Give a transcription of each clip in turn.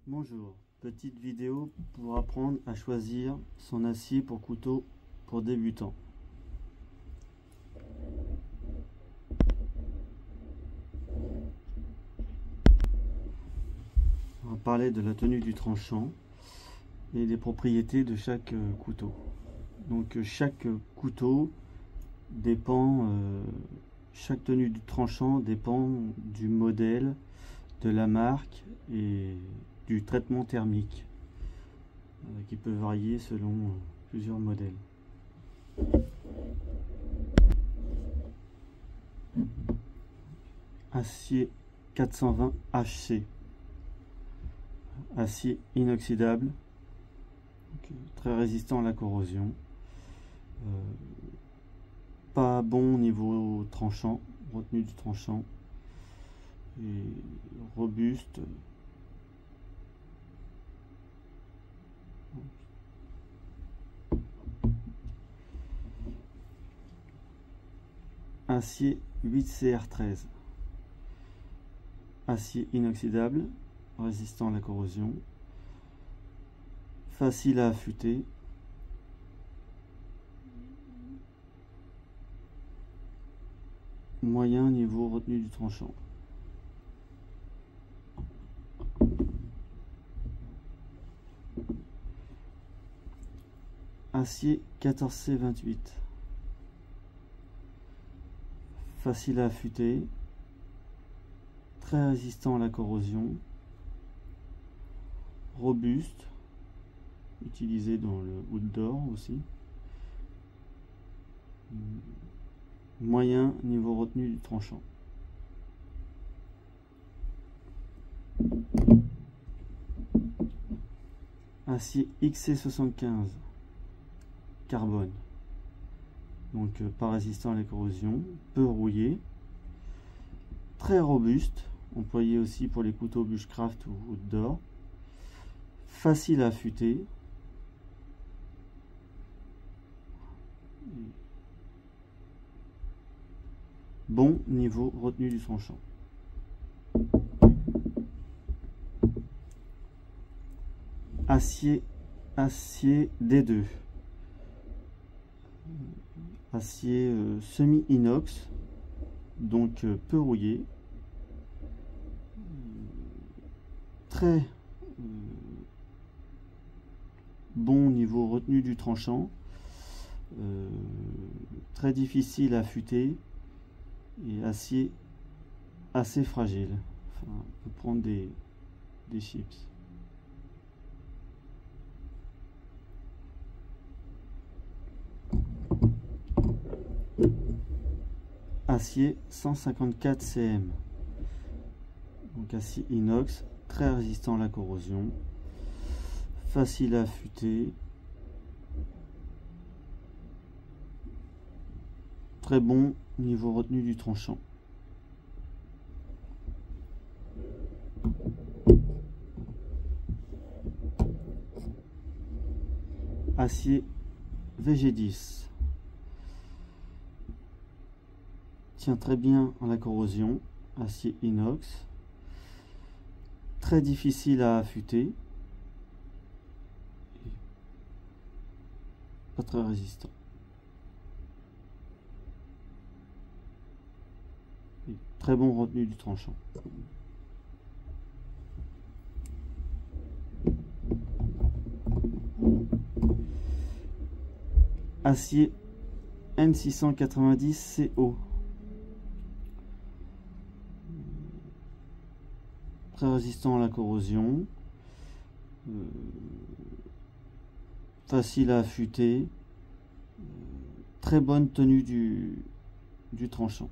Bonjour, petite vidéo pour apprendre à choisir son acier pour couteau pour débutants. On va parler de la tenue du tranchant et des propriétés de chaque couteau. Donc chaque couteau dépend, chaque tenue du tranchant dépend du modèle, de la marque et du traitement thermique qui peut varier selon plusieurs modèles. Acier 420 HC, acier inoxydable, très résistant à la corrosion, pas bon niveau tranchant, retenue du tranchant, et robuste. Acier 8CR13, acier inoxydable, résistant à la corrosion, facile à affûter, moyen niveau retenue du tranchant. Acier 14C28, facile à affûter, très résistant à la corrosion, robuste, utilisé dans le outdoor aussi, moyen niveau retenue du tranchant. Acier XC75 carbone, donc pas résistant à la corrosion, peu rouillé, très robuste, employé aussi pour les couteaux bushcraft ou outdoor, facile à affûter, bon niveau retenue du tranchant. Acier D2, acier semi-inox, donc peu rouillé, très bon niveau retenue du tranchant, très difficile à affûter et acier assez fragile. Enfin, on peut prendre des chips. Acier 154 cm, donc acier inox, très résistant à la corrosion, facile à affûter, très bon niveau retenue du tranchant. Acier VG10, tient très bien à la corrosion, acier inox, très difficile à affûter, pas très résistant. Et très bon retenue du tranchant. Acier N690 CO, très résistant à la corrosion, facile à affûter, très bonne tenue du tranchant.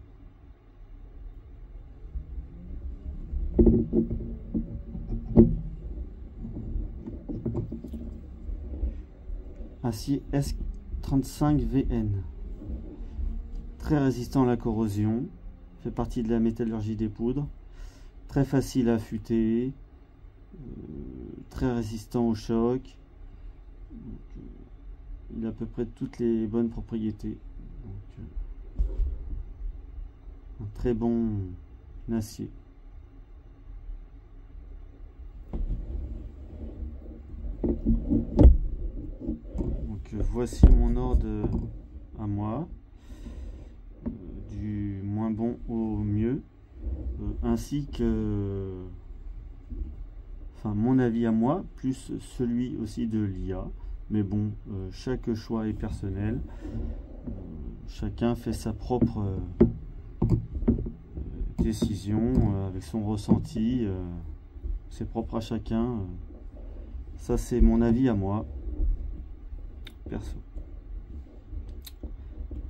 Acier S35VN, très résistant à la corrosion, fait partie de la métallurgie des poudres, très facile à affûter, très résistant au choc, il a à peu près toutes les bonnes propriétés. Donc, un très bon acier. Donc voici mon ordre à moi, du moins bon au mieux, ainsi que mon avis à moi, plus celui aussi de l'IA. Mais bon, chaque choix est personnel. Chacun fait sa propre décision avec son ressenti. C'est propre à chacun. Ça, c'est mon avis à moi, perso.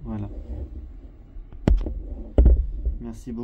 Voilà. Merci beaucoup.